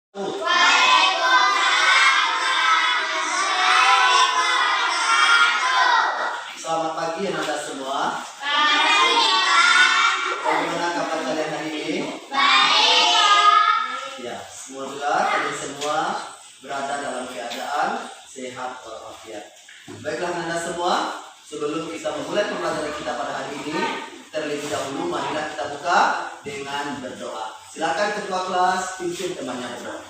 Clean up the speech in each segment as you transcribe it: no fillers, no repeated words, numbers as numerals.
Selamat pagi anak semua. Bagaimana kabar kalian hari ini? Ya, semoga kalian semua berada dalam keadaan sehat walafiat. Baiklah anak semua, sebelum kita memulai pembelajaran kita pada hari ini, terlebih dahulu marilah kita buka dengan berdoa. Silakan ketua kelas pimpin temannya berdoa.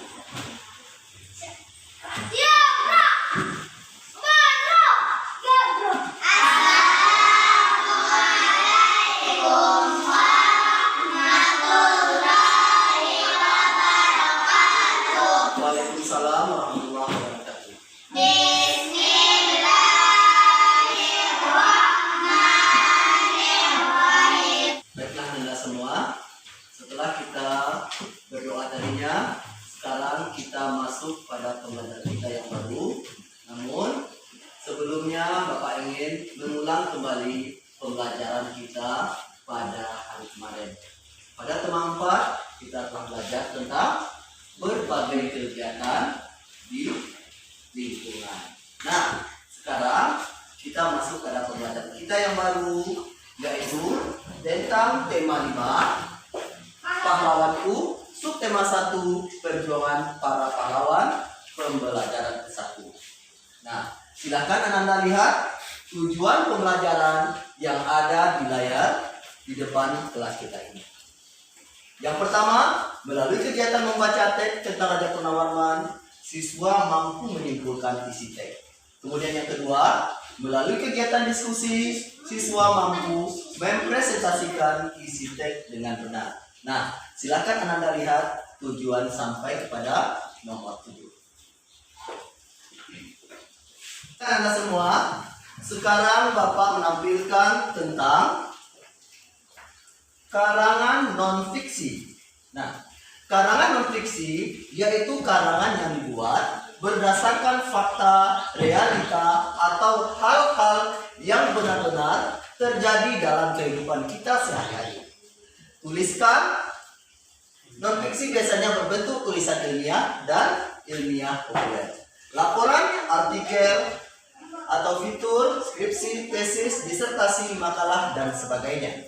Waalaikumsalam warahmatullahi wabarakatuh. Baiklah anda semua, setelah kita berdoa tadinya, sekarang kita masuk pada pembelajaran kita yang baru. Namun sebelumnya Bapak ingin mengulang kembali pembelajaran kita pada hari kemarin. Pada tema 4 kita telah belajar tentang berbagai kegiatan di lingkungan. Nah, sekarang kita masuk pada pembelajaran kita yang baru, yaitu tentang tema 5, pahlawanku, subtema 1, perjuangan para pahlawan, pembelajaran ke-1. Nah, silakan Anda lihat tujuan pembelajaran yang ada di layar di depan kelas kita ini. Yang pertama, melalui kegiatan membaca teks tentang Raja Purnawarman, siswa mampu menyimpulkan isi teks. Kemudian yang kedua, melalui kegiatan diskusi, siswa mampu mempresentasikan isi teks dengan benar. Nah, silakan Anda lihat tujuan sampai kepada nomor 7. Anda semua, sekarang Bapak menampilkan tentang karangan non-fiksi. Nah, karangan non-fiksi yaitu karangan yang dibuat berdasarkan fakta, realita, atau hal-hal yang benar-benar terjadi dalam kehidupan kita sehari-hari. Tuliskan non-fiksi biasanya berbentuk tulisan ilmiah dan ilmiah populer. Laporan, artikel, atau fitur, skripsi, tesis, disertasi, makalah, dan sebagainya.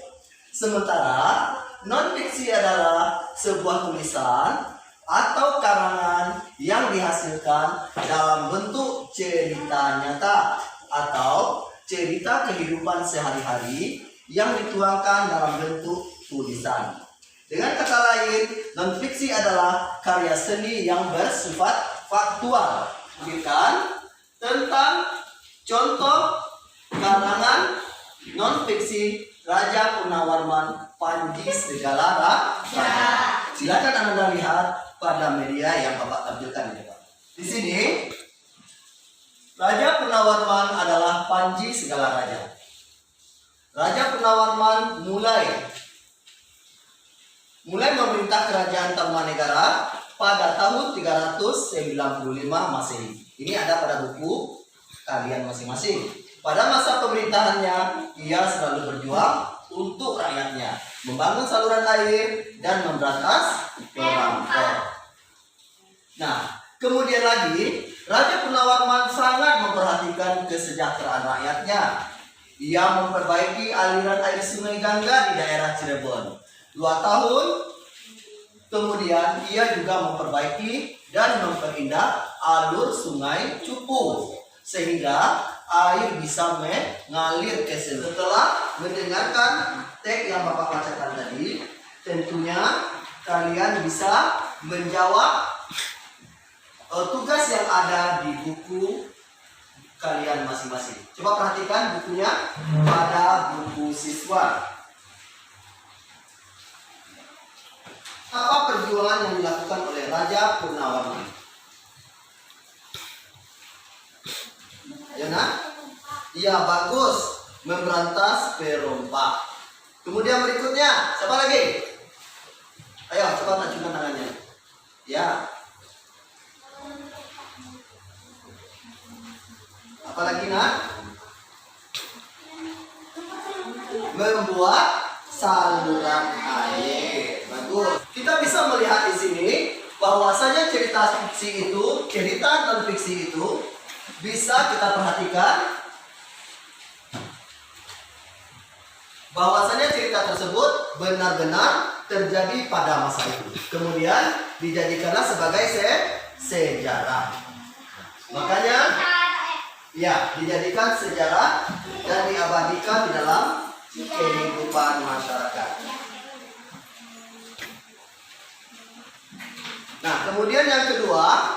Sementara non-fiksi adalah sebuah tulisan atau karangan yang dihasilkan dalam bentuk cerita nyata atau cerita kehidupan sehari-hari yang dituangkan dalam bentuk tulisan. Dengan kata lain, non-fiksi adalah karya seni yang bersifat faktual. Bukan tentang contoh karangan non-fiksi Raja Purnawarman Panji Segala Raja. Silakan Anda lihat pada media yang Bapak tampilkan di depan. Di sini Raja Purnawarman adalah Panji Segala Raja. Raja Purnawarman mulai memerintah kerajaan Tarumanegara pada tahun 395 Masehi. Ini ada pada buku kalian masing-masing. Pada masa pemerintahannya, ia selalu berjuang untuk rakyatnya, membangun saluran air dan memberantas perampok. Nah, kemudian lagi, Raja Purnawarman sangat memperhatikan kesejahteraan rakyatnya. Ia memperbaiki aliran air Sungai Gangga di daerah Cirebon. 2 tahun kemudian, ia juga memperbaiki dan memperindah alur Sungai Cupu, sehingga air bisa mengalir ke sini. Setelah mendengarkan teks yang Bapak bacakan tadi, tentunya kalian bisa menjawab tugas yang ada di buku kalian masing-masing. Coba perhatikan bukunya pada buku siswa. Apa perjuangan yang dilakukan oleh Raja Purnawarman? Ya nak? Iya, bagus. Memberantas perompak. Kemudian berikutnya, siapa lagi? Ayo, coba tunjukkan tangannya. Ya. Apa lagi nak? Membuat saluran air. Bagus. Kita bisa melihat di sini bahwasanya cerita fiksi itu, cerita non fiksi itu bisa kita perhatikan bahwasanya cerita tersebut benar-benar terjadi pada masa itu. Kemudian dijadikanlah sebagai sejarah. Makanya ya, dijadikan sejarah dan diabadikan di dalam kehidupan masyarakat. Nah, kemudian yang kedua,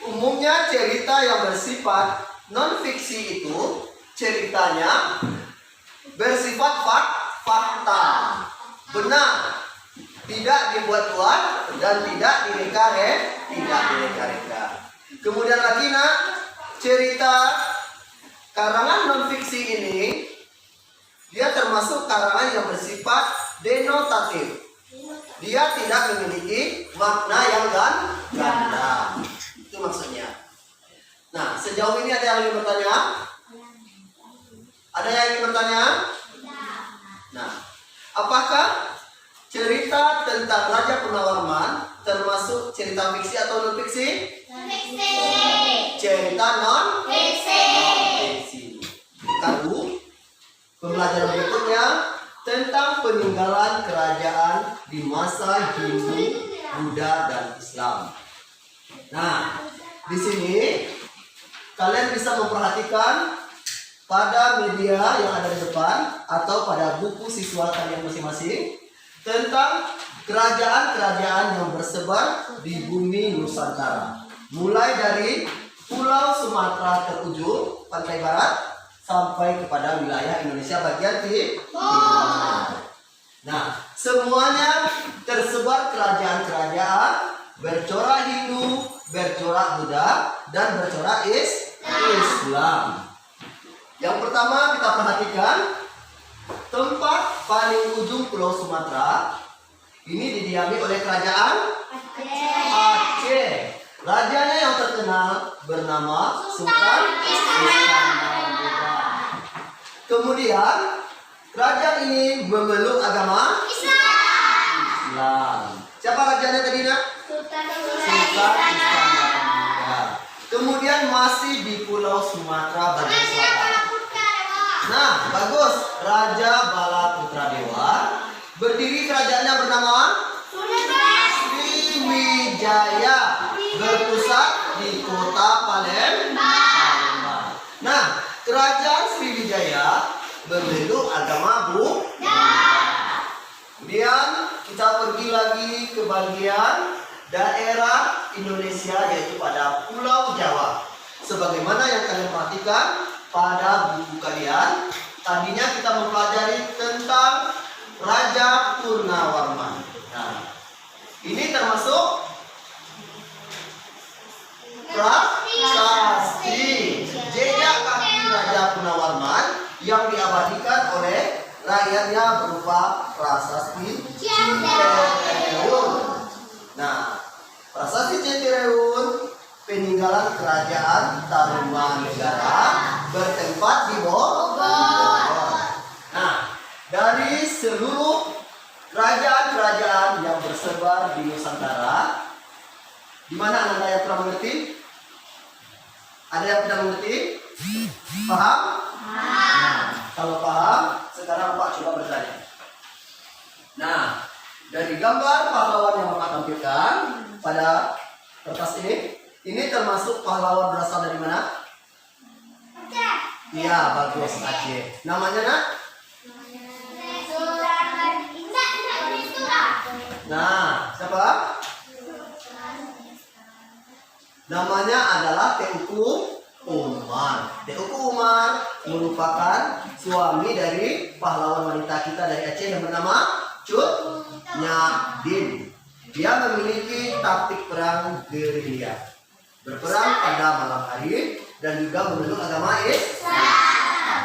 umumnya cerita yang bersifat non fiksi itu ceritanya bersifat fakta, benar, tidak dibuat-buat dan tidak direka-reka. Kemudian lagi cerita karangan non fiksi ini dia termasuk karangan yang bersifat denotatif. Dia tidak memiliki makna yang ganda. Itu maksudnya. Nah, sejauh ini ada yang ingin bertanya? Ada yang ingin bertanya? Nah, apakah cerita tentang Raja Punawarman termasuk cerita fiksi atau non fiksi? Fiksi. Cerita non Fiksi. Lalu pembelajaran berikutnya tentang peninggalan kerajaan di masa Hindu, Buddha, dan Islam. Nah, di sini kalian bisa memperhatikan pada media yang ada di depan atau pada buku siswa kalian masing-masing tentang kerajaan-kerajaan yang bersebar di bumi Nusantara. Mulai dari Pulau Sumatera terujung pantai barat sampai kepada wilayah Indonesia bagian timur. Nah, semuanya tersebar kerajaan-kerajaan bercorak Hindu, bercorak Buddha, dan bercorak Islam. Yang pertama kita perhatikan tempat paling ujung Pulau Sumatera ini didiami oleh kerajaan Aceh. Rajanya yang terkenal bernama Sultan Iskandar. Kemudian kerajaan ini memeluk agama Islam. Siapa rajanya tadi nak? Sultan Iskandar. Kemudian masih di Pulau Sumatera bagian selatan. Nah, bagus. Raja Bala Putra Dewa. Berdiri kerajaannya bernama Sriwijaya. Berpusat di kota Palembang. Nah, kerajaan Sriwijaya memeluk agama Buddha. Kemudian kita pergi lagi ke bagian daerah Indonesia yaitu pada Pulau Jawa. Sebagaimana yang kalian perhatikan pada buku kalian, tadinya kita mempelajari tentang Raja Purnawarman. Nah, ini termasuk prasasti, jejak kaki Raja Purnawarman yang diabadikan oleh rakyatnya berupa prasasti Citereun. Nah, prasasti Citereun peninggalan kerajaan Tarumanegara bertempat di Bogor. Nah, dari seluruh kerajaan-kerajaan yang bersebar di Nusantara, di mana Anda yang pernah mengerti? Ada yang tidak mengerti? Paham? Nah, kalau paham, sekarang Pak coba bertanya. Nah, dari gambar pahlawan yang Bapak tampilkan pada kertas ini termasuk pahlawan berasal dari mana? Aceh. Iya, bagus, Aceh. Namanya nak? Nah, siapa? Namanya adalah Teuku Umar. Teuku Umar merupakan suami dari pahlawan wanita kita dari Aceh yang bernama Cut Nyak. Dia memiliki taktik perang gerilya, berperang pada malam hari dan juga memeluk agama Islam.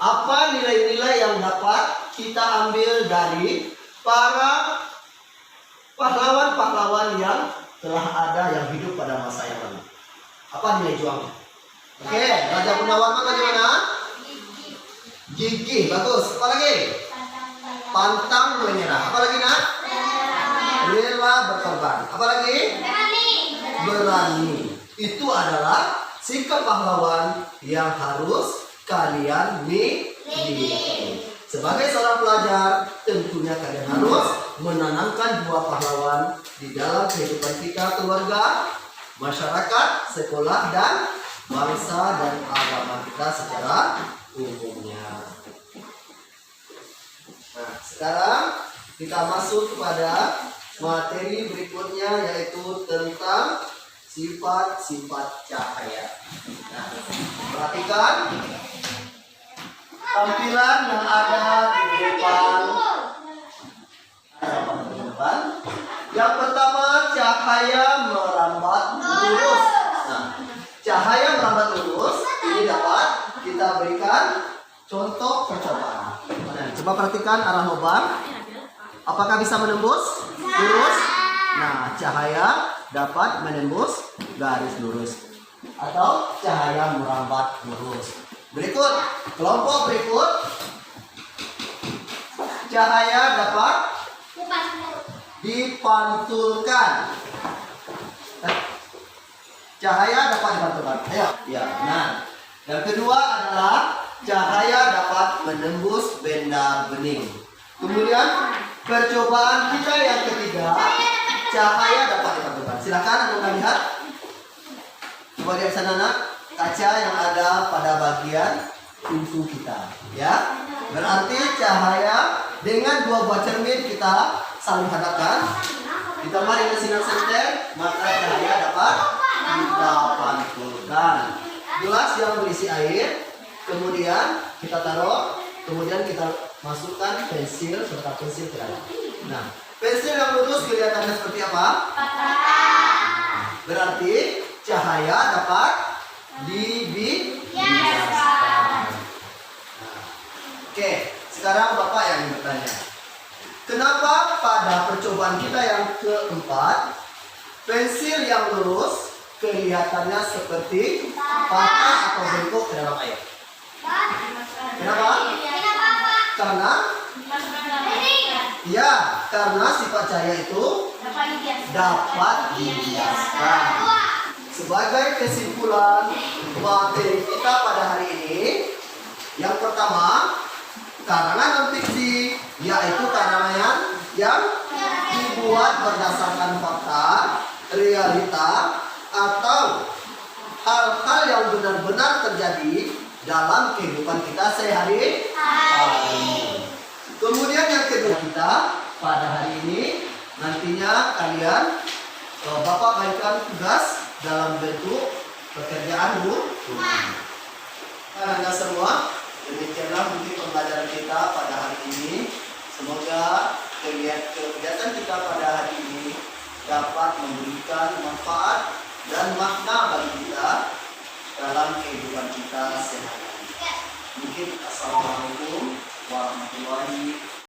Apa nilai-nilai yang dapat kita ambil dari para pahlawan-pahlawan yang telah ada yang hidup pada masa yang lalu? Apa nilai juangnya? Oke, Raja Purnawarman bagaimana? Gigih, bagus. Apa lagi? Pantang menyerah. Apa lagi nak? rela berkorban. Apalagi? Berani. Berani. Itu adalah sikap pahlawan yang harus kalian miliki. Sebagai seorang pelajar, tentunya kalian harus menanamkan dua pahlawan di dalam kehidupan kita, keluarga, masyarakat, sekolah, dan bangsa dan agama kita secara umumnya. Nah, sekarang kita masuk kepada materi berikutnya, yaitu tentang sifat-sifat cahaya. Nah, perhatikan tampilan yang ada di depan. Yang pertama, cahaya merambat lurus. Nah, cahaya merambat lurus ini dapat kita berikan contoh percobaan. Nah, coba perhatikan arah lubang. Apakah bisa menembus lurus? Nah, cahaya dapat menembus garis lurus atau cahaya merambat lurus. Berikut, kelompok berikut. Cahaya dapat dipantulkan. Cahaya dapat dipantulkan. Ayo, ya. Nah, yang kedua adalah cahaya dapat menembus benda bening. Kemudian percobaan kita yang ketiga, cahaya dapat dipantulkan. Silakan Anda lihat. Coba lihat sana, nak, kaca yang ada pada bagian pintu kita, ya. Berarti cahaya dengan dua buah cermin kita saling hadapkan, ditambah dengan sinar senter, maka cahaya dapat kita pantulkan. Gelas yang berisi air, kemudian kita taruh, kemudian kita masukkan pensil serta pensil ke dalam. Nah, pensil yang lurus kelihatannya seperti apa? Berarti cahaya dapat dibiaskan. Oke, sekarang Bapak yang bertanya. Kenapa pada percobaan kita yang keempat, pensil yang lurus kelihatannya seperti patah atau bengkok ke dalam air? Kenapa? Karena ya, karena sifat cahaya itu dapat dibiaskan. Sebagai kesimpulan materi kita pada hari ini, yang pertama, karangan non-fiksi, yaitu karangan yang dibuat berdasarkan fakta, realita, atau hal-hal yang benar-benar terjadi dalam kehidupan kita sehari-hari. Kemudian yang kedua kita pada hari ini, nantinya kalian Bapak berikan tugas dalam bentuk pekerjaan rumah. Anda semua, demikianlah mungkin pembelajaran kita pada hari ini. Semoga kegiatan kita pada hari ini dapat memberikan manfaat dan makna bagi kita dalam kehidupan kita sehari-hari. Mungkin assalamualaikum warahmatullahi